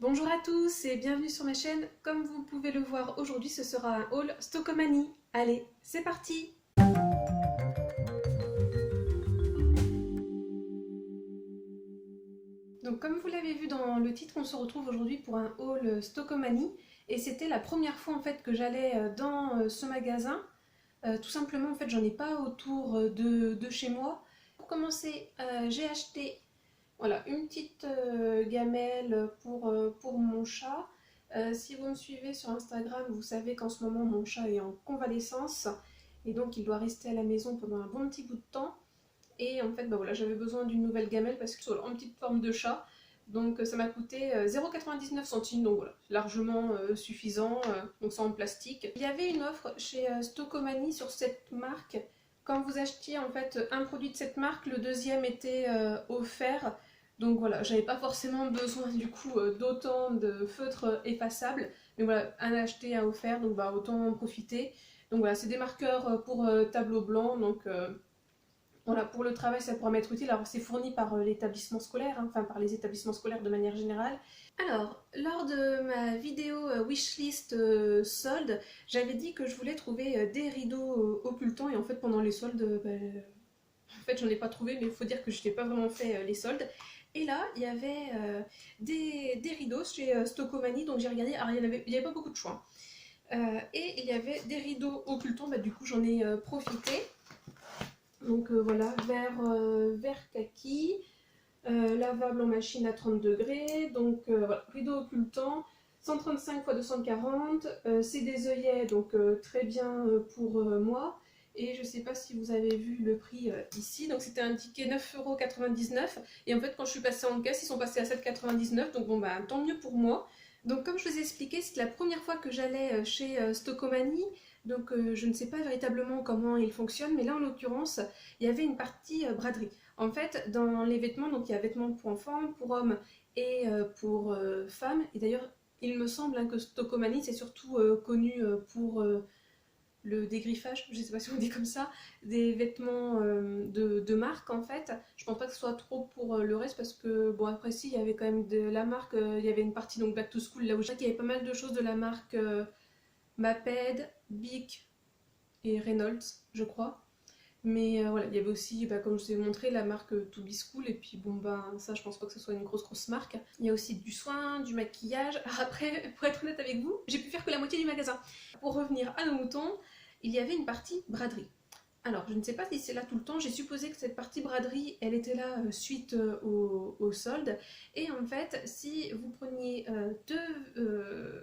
Bonjour à tous et bienvenue sur ma chaîne. Comme vous pouvez le voir aujourd'hui, ce sera un haul Stockomanie. Allez, c'est parti! Donc comme vous l'avez vu dans le titre, on se retrouve aujourd'hui pour un haul Stockomanie. Et c'était la première fois en fait que j'allais dans ce magasin. Tout simplement en fait j'en ai pas autour de chez moi. Pour commencer, j'ai acheté voilà, une petite gamelle pour mon chat. Si vous me suivez sur Instagram, vous savez qu'en ce moment mon chat est en convalescence et donc il doit rester à la maison pendant un bon petit bout de temps. Et en fait, bah voilà, j'avais besoin d'une nouvelle gamelle parce que c'est en petite forme de chat. Donc ça m'a coûté 0,99 centimes, donc voilà, largement suffisant, donc c'est en plastique. Il y avait une offre chez Stockomanie sur cette marque. Quand vous achetiez en fait un produit de cette marque, le deuxième était offert. Donc voilà, j'avais pas forcément besoin du coup d'autant de feutres effaçables. Mais voilà, un acheté, un offert, donc bah autant en profiter. Donc voilà, c'est des marqueurs pour tableau blanc, donc voilà, pour le travail, ça pourra m'être utile. Alors, c'est fourni par l'établissement scolaire, hein, enfin par les établissements scolaires de manière générale. Alors, lors de ma vidéo wishlist solde, j'avais dit que je voulais trouver des rideaux occultants et en fait, pendant les soldes, en fait, j'en ai pas trouvé, mais il faut dire que je n'ai pas vraiment fait les soldes. Et là, il y avait des rideaux chez Stockomanie, donc j'ai regardé. Alors, il y avait pas beaucoup de choix. Et il y avait des rideaux occultants, bah, du coup, j'en ai profité. Donc voilà, vert kaki, lavable en machine à 30 degrés, donc voilà, rideau occultant, 135 x 240, c'est des œillets, donc très bien pour moi. Et je ne sais pas si vous avez vu le prix ici, donc c'était indiqué 9,99 €. Et en fait, quand je suis passée en caisse, ils sont passés à 7,99 €, donc bon, bah tant mieux pour moi. Donc comme je vous ai expliqué, c'est la première fois que j'allais chez Stockomanie, donc je ne sais pas véritablement comment il fonctionne, mais là en l'occurrence, il y avait une partie braderie. En fait, dans les vêtements, donc il y a vêtements pour enfants, pour hommes et pour femmes. Et d'ailleurs, il me semble hein, que Stockomanie, c'est surtout connu pour le dégriffage, je ne sais pas si on dit comme ça, des vêtements de marque en fait. Je pense pas que ce soit trop pour le reste parce que, bon, après si, il y avait quand même de la marque, il y avait une partie donc Back to School, là où je sais qu'il y avait pas mal de choses de la marque Maped, Bic et Reynolds, je crois. Mais voilà, il y avait aussi, bah, comme je vous ai montré, la marque To Be School. Et puis bon, ben ça, je pense pas que ce soit une grosse marque. Il y a aussi du soin, du maquillage. Alors après, pour être honnête avec vous, j'ai pu faire que la moitié du magasin. Pour revenir à nos moutons, il y avait une partie braderie. Alors, je ne sais pas si c'est là tout le temps. J'ai supposé que cette partie braderie, elle était là suite au solde. Et en fait, si vous preniez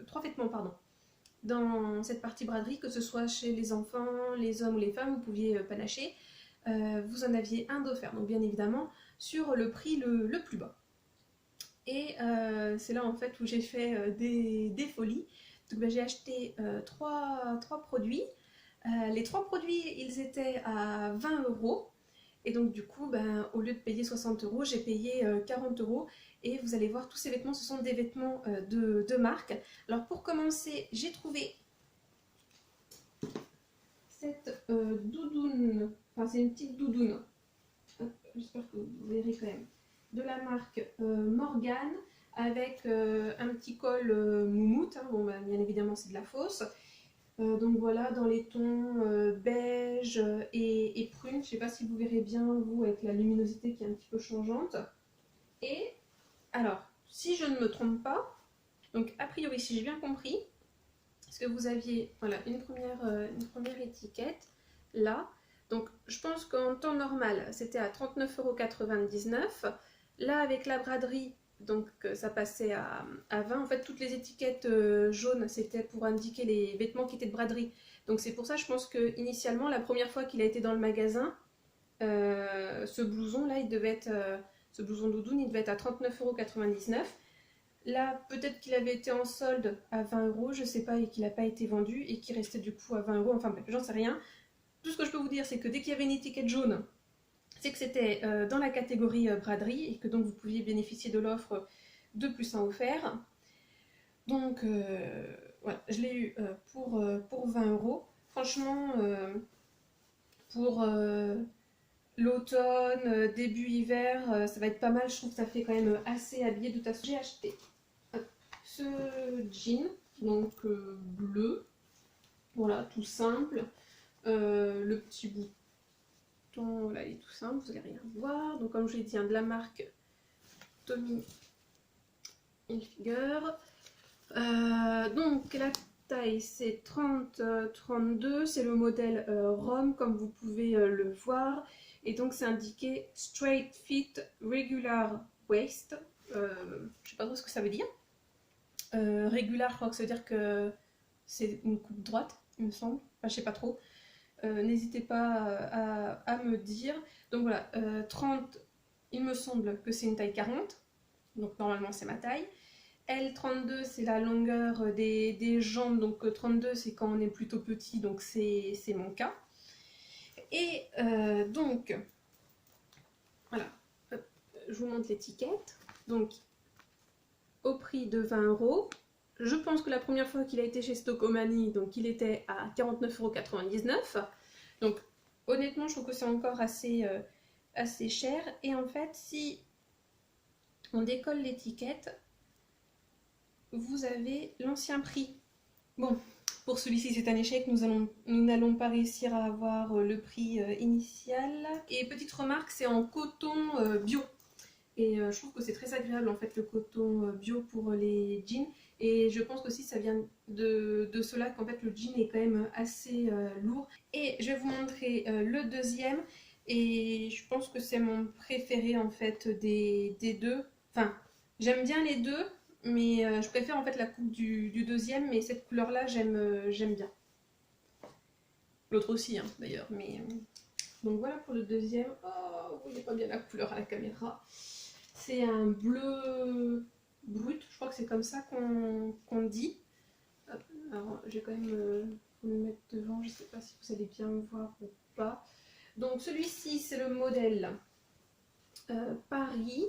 trois vêtements, pardon, dans cette partie braderie, que ce soit chez les enfants, les hommes ou les femmes, vous pouviez panacher. Vous en aviez un d'offert, donc bien évidemment sur le prix le plus bas. Et c'est là en fait où j'ai fait des folies. Donc ben, j'ai acheté trois produits. Les trois produits, ils étaient à 20 €. Et donc du coup, ben, au lieu de payer 60 €, j'ai payé 40 €. Et vous allez voir, tous ces vêtements, ce sont des vêtements de marque. Alors pour commencer, j'ai trouvé cette doudoune. Enfin, c'est une petite doudoune. J'espère que vous verrez quand même. De la marque Morgane, avec un petit col moumoute. Hein. Bon, ben, bien évidemment, c'est de la fausse. Donc voilà, dans les tons beige et prune. Je ne sais pas si vous verrez bien, vous, avec la luminosité qui est un petit peu changeante. Et alors, si je ne me trompe pas, donc a priori, si j'ai bien compris, parce que vous aviez voilà, une première étiquette là. Donc je pense qu'en temps normal, c'était à 39,99 €. Là, avec la braderie, donc ça passait à 20. En fait, toutes les étiquettes jaunes, c'était pour indiquer les vêtements qui étaient de braderie. Donc c'est pour ça, je pense que initialement, la première fois qu'il a été dans le magasin, ce blouson là, il devait être, ce blouson doudoune, il devait être à 39,99 €. Là, peut-être qu'il avait été en solde à 20 €, je sais pas, et qu'il n'a pas été vendu et qu'il restait du coup à 20 €. Enfin bref, j'en sais rien. Tout ce que je peux vous dire, c'est que dès qu'il y avait une étiquette jaune, c'est que c'était dans la catégorie braderie et que donc vous pouviez bénéficier de l'offre 2 plus 1 offert. Donc voilà, je l'ai eu pour 20 €. Franchement, pour l'automne, début hiver, ça va être pas mal. Je trouve que ça fait quand même assez habillé. De toute façon, j'ai acheté jean, donc bleu, voilà, tout simple. Le petit bouton, là, il est tout simple, vous allez rien voir. Donc comme je l'ai dit, de la marque Tommy Hilfiger. Donc la taille c'est 30-32, c'est le modèle Rome comme vous pouvez le voir. Et donc c'est indiqué Straight Fit Regular Waist. Je sais pas trop ce que ça veut dire. Regular, je crois que ça veut dire que c'est une coupe droite, il me semble. Enfin, je sais pas trop. N'hésitez pas à me dire. Donc voilà, 30, il me semble que c'est une taille 40. Donc normalement c'est ma taille. L32 c'est la longueur des jambes. Donc 32 c'est quand on est plutôt petit. Donc c'est mon cas. Et donc, voilà, hop, je vous montre l'étiquette. Donc, au prix de 20 €. Je pense que la première fois qu'il a été chez Stockomanie, donc il était à 49,99 €. Donc, honnêtement, je trouve que c'est encore assez cher. Et en fait, si on décolle l'étiquette, vous avez l'ancien prix. Bon, pour celui-ci, c'est un échec. Nous n'allons pas réussir à avoir le prix initial. Et petite remarque, c'est en coton bio. Et je trouve que c'est très agréable en fait le coton bio pour les jeans. Et je pense qu'aussi ça vient de cela qu'en fait le jean est quand même assez lourd. Et je vais vous montrer le deuxième. Et je pense que c'est mon préféré en fait des deux. Enfin, j'aime bien les deux. Mais je préfère en fait la coupe du deuxième. Mais cette couleur là j'aime bien. L'autre aussi hein, d'ailleurs. Mais donc voilà pour le deuxième. Oh, vous voyez pas bien la couleur à la caméra. C'est un bleu brut, je crois que c'est comme ça qu'on dit. Hop, alors, je vais quand même vous le mettre devant, je ne sais pas si vous allez bien me voir ou pas. Donc celui-ci, c'est le modèle Paris.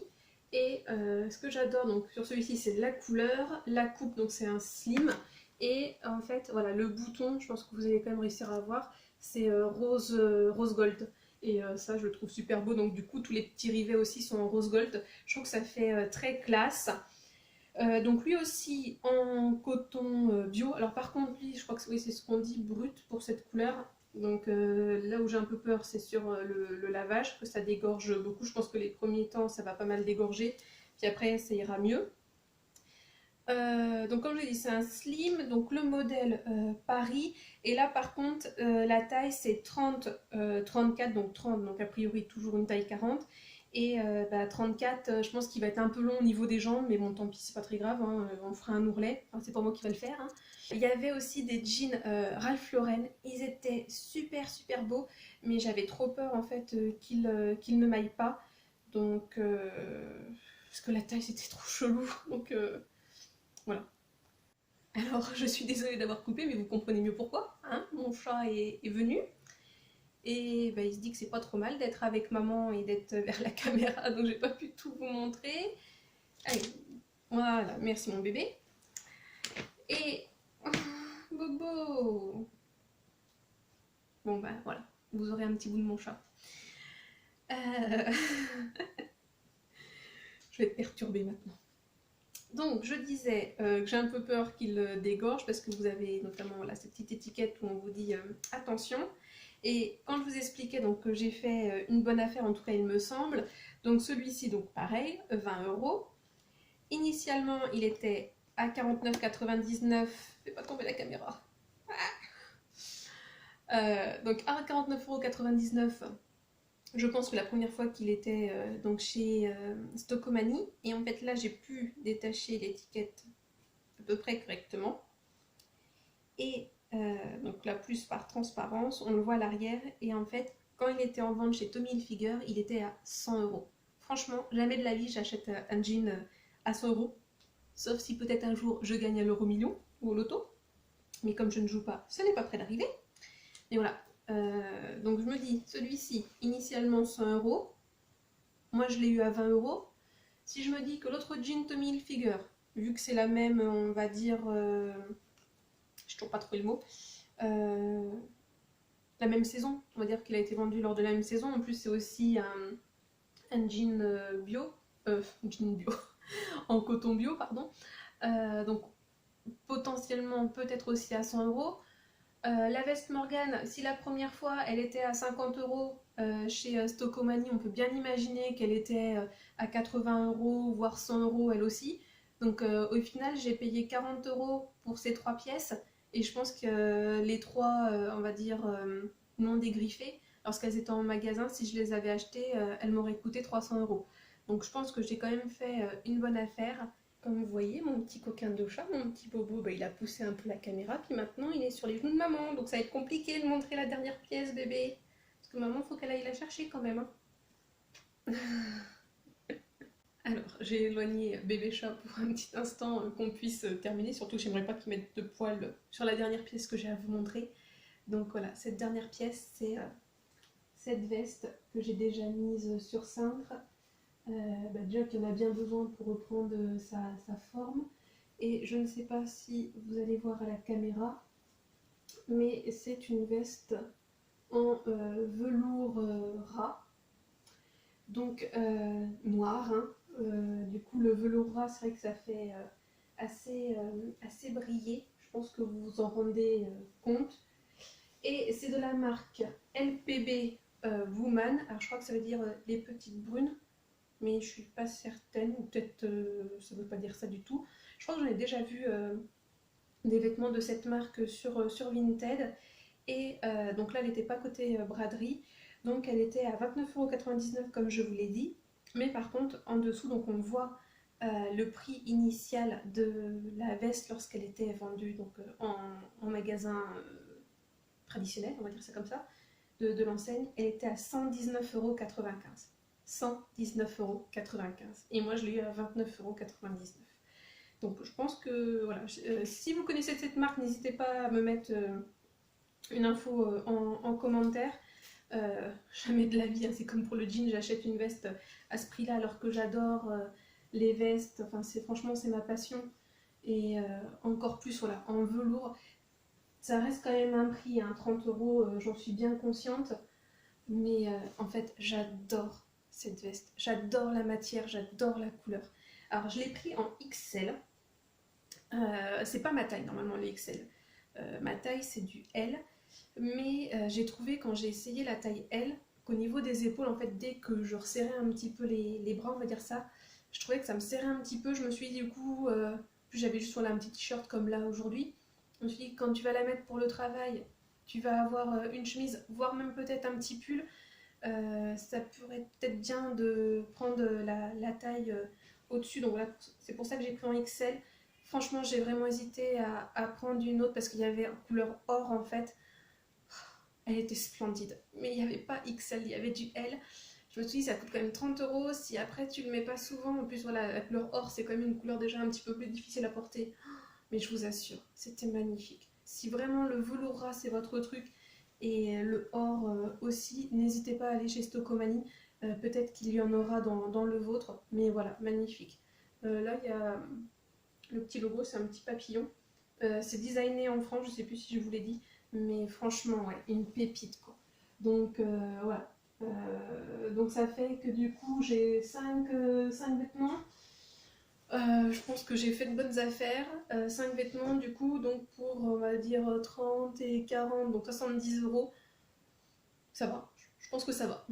Et ce que j'adore donc sur celui-ci, c'est la couleur. La coupe, donc c'est un slim. Et en fait, voilà, le bouton, je pense que vous allez quand même réussir à voir, c'est rose gold. Et ça, je le trouve super beau. Donc du coup, tous les petits rivets aussi sont en rose gold. Je trouve que ça fait très classe. Donc lui aussi en coton bio. Alors par contre, lui, je crois que oui, c'est ce qu'on dit brut pour cette couleur. Donc là où j'ai un peu peur, c'est sur le lavage, que ça dégorge beaucoup. Je pense que les premiers temps, ça va pas mal dégorger. Puis après, ça ira mieux. Donc comme je l'ai dit, c'est un slim, donc le modèle Paris. Et là par contre, la taille c'est 30-34, donc 30, donc a priori toujours une taille 40. Et 34, je pense qu'il va être un peu long au niveau des jambes, mais bon tant pis, c'est pas très grave, hein, on fera un ourlet, enfin, c'est pas moi qui va le faire. Hein. Il y avait aussi des jeans Ralph Lauren, ils étaient super super beaux, mais j'avais trop peur en fait qu'ils ne m'aillent pas. Donc, parce que la taille c'était trop chelou, donc... Voilà. Alors, je suis désolée d'avoir coupé, mais vous comprenez mieux pourquoi. Hein, mon chat est venu. Et bah, il se dit que c'est pas trop mal d'être avec maman et d'être vers la caméra, donc j'ai pas pu tout vous montrer. Allez, voilà, merci mon bébé. Et... Bobo. Bon bah voilà, vous aurez un petit bout de mon chat. Je vais être perturbée maintenant. Donc je disais que j'ai un peu peur qu'il dégorge parce que vous avez notamment là, cette petite étiquette où on vous dit attention. Et quand je vous expliquais donc, que j'ai fait une bonne affaire, en tout cas il me semble, donc celui-ci donc pareil, 20 €. Initialement il était à 49,99 €, fais pas tomber la caméra. Donc à 49,99 €. Je pense que la première fois qu'il était donc chez Stockomanie, et en fait là j'ai pu détacher l'étiquette à peu près correctement. Et donc là plus par transparence, on le voit à l'arrière, et en fait quand il était en vente chez Tommy Hilfiger, il était à 100 €. Franchement, jamais de la vie j'achète un jean à 100 €, sauf si peut-être un jour je gagne à l'euro million ou au loto, mais comme je ne joue pas, ce n'est pas près d'arriver. Et voilà. Donc je me dis, celui-ci, initialement 100 €, moi je l'ai eu à 20 €. Si je me dis que l'autre jean Tommy Hilfiger, vu que c'est la même, on va dire, je ne trouve pas trouvé le mot, la même saison, on va dire qu'il a été vendu lors de la même saison, en plus c'est aussi un jean bio, en coton bio, pardon, donc potentiellement peut-être aussi à 100 euros. La veste Morgan, si la première fois elle était à 50 euros chez Stocomanie, on peut bien imaginer qu'elle était à 80 euros, voire 100 euros elle aussi. Donc au final, j'ai payé 40 euros pour ces 3 pièces et je pense que les 3, on va dire, non dégriffées, lorsqu'elles étaient en magasin, si je les avais achetées, elles m'auraient coûté 300 euros. Donc je pense que j'ai quand même fait une bonne affaire. Comme vous voyez, mon petit coquin de chat, mon petit bobo, bah, il a poussé un peu la caméra, puis maintenant il est sur les genoux de maman, donc ça va être compliqué de montrer la dernière pièce, bébé. Parce que maman, faut qu'elle aille la chercher quand même. Hein. Alors, j'ai éloigné bébé chat pour un petit instant qu'on puisse terminer, surtout j'aimerais pas qu'il mette de poils sur la dernière pièce que j'ai à vous montrer. Donc voilà, cette dernière pièce, c'est cette veste que j'ai déjà mise sur cintre. Déjà qu'il y en a bien besoin pour reprendre sa forme. Et je ne sais pas si vous allez voir à la caméra, mais c'est une veste en velours ras, donc noir. Hein. Du coup, le velours ras, c'est vrai que ça fait assez brillé. Je pense que vous vous en rendez compte. Et c'est de la marque LPB Woman. Alors, je crois que ça veut dire les petites brunes, mais je suis pas certaine, ou peut-être ça veut pas dire ça du tout. Je crois que j'en ai déjà vu des vêtements de cette marque sur Vinted, et donc là elle n'était pas côté braderie, donc elle était à 29,99 € comme je vous l'ai dit, mais par contre en dessous donc on voit le prix initial de la veste lorsqu'elle était vendue donc, en magasin traditionnel, on va dire ça comme ça, de l'enseigne. Elle était à 119,95 €. 119,95 €. Et moi, je l'ai eu à 29,99 €. Donc, je pense que, voilà, si vous connaissez cette marque, n'hésitez pas à me mettre une info en commentaire. Jamais de la vie, hein, c'est comme pour le jean, j'achète une veste à ce prix-là alors que j'adore les vestes. Enfin, franchement, c'est ma passion. Et encore plus, voilà, en velours. Ça reste quand même un prix, hein, 30 €, j'en suis bien consciente. Mais en fait, j'adore cette veste. J'adore la matière, j'adore la couleur. Alors, je l'ai pris en XL. C'est pas ma taille, normalement, les XL. Ma taille, c'est du L. Mais j'ai trouvé, quand j'ai essayé la taille L, qu'au niveau des épaules, en fait, dès que je resserrais un petit peu les bras, on va dire ça, je trouvais que ça me serrait un petit peu. Je me suis dit, du coup, puis j'avais juste sur là un petit t-shirt comme là aujourd'hui. Je me suis dit, quand tu vas la mettre pour le travail, tu vas avoir une chemise, voire même peut-être un petit pull. Ça pourrait peut-être bien de prendre la taille au-dessus. Donc voilà, c'est pour ça que j'ai pris en XL. Franchement, j'ai vraiment hésité à prendre une autre parce qu'il y avait en couleur or en fait. Elle était splendide. Mais il n'y avait pas XL, il y avait du L. Je me suis dit, ça coûte quand même 30 €. Si après tu le mets pas souvent, en plus voilà, la couleur or, c'est quand même une couleur déjà un petit peu plus difficile à porter. Mais je vous assure, c'était magnifique. Si vraiment le velours ras c'est votre truc et le or aussi, n'hésitez pas à aller chez Stocomanie. Peut-être qu'il y en aura dans le vôtre. Mais voilà, magnifique. Là, il y a le petit logo, c'est un petit papillon. C'est designé en France, je sais plus si je vous l'ai dit. Mais franchement, ouais, une pépite quoi. Donc voilà. Donc ça fait que du coup, j'ai 5 vêtements. Je pense que j'ai fait de bonnes affaires. 5 vêtements du coup, donc pour on va dire 30 et 40, donc 70 €. Ça va, je pense que ça va.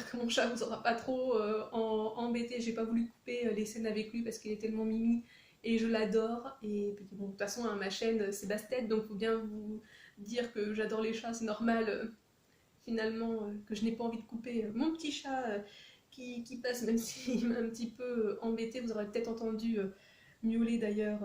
j'espère que mon chat vous aura pas trop embêté. J'ai pas voulu couper les scènes avec lui parce qu'il est tellement mimi et je l'adore. Et puis bon, de toute façon, hein, ma chaîne c'est Bastet, donc faut bien vous dire que j'adore les chats, c'est normal finalement que je n'ai pas envie de couper mon petit chat qui passe, même s'il m'a un petit peu embêté. Vous aurez peut-être entendu miauler d'ailleurs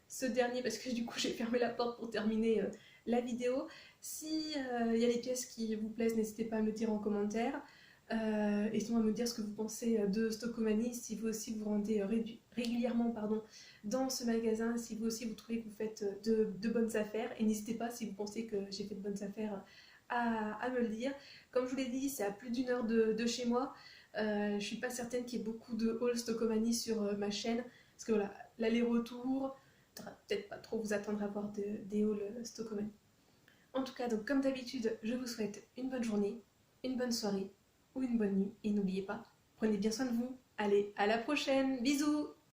ce dernier parce que du coup j'ai fermé la porte pour terminer la vidéo. Si il y a des pièces qui vous plaisent, n'hésitez pas à me dire en commentaire. Et sinon à me dire ce que vous pensez de Stockomanie, si vous aussi vous rendez régulièrement dans ce magasin, si vous aussi vous trouvez que vous faites de bonnes affaires. Et n'hésitez pas si vous pensez que j'ai fait de bonnes affaires à me le dire. Comme je vous l'ai dit, c'est à plus d'1 heure de chez moi. Je suis pas certaine qu'il y ait beaucoup de hauls Stockomanie sur ma chaîne, parce que voilà, l'aller-retour, peut-être pas trop vous attendre à voir des hauls Stockomanie. En tout cas, donc comme d'habitude, je vous souhaite une bonne journée, une bonne soirée ou une bonne nuit. Et n'oubliez pas, prenez bien soin de vous. Allez, à la prochaine, bisous!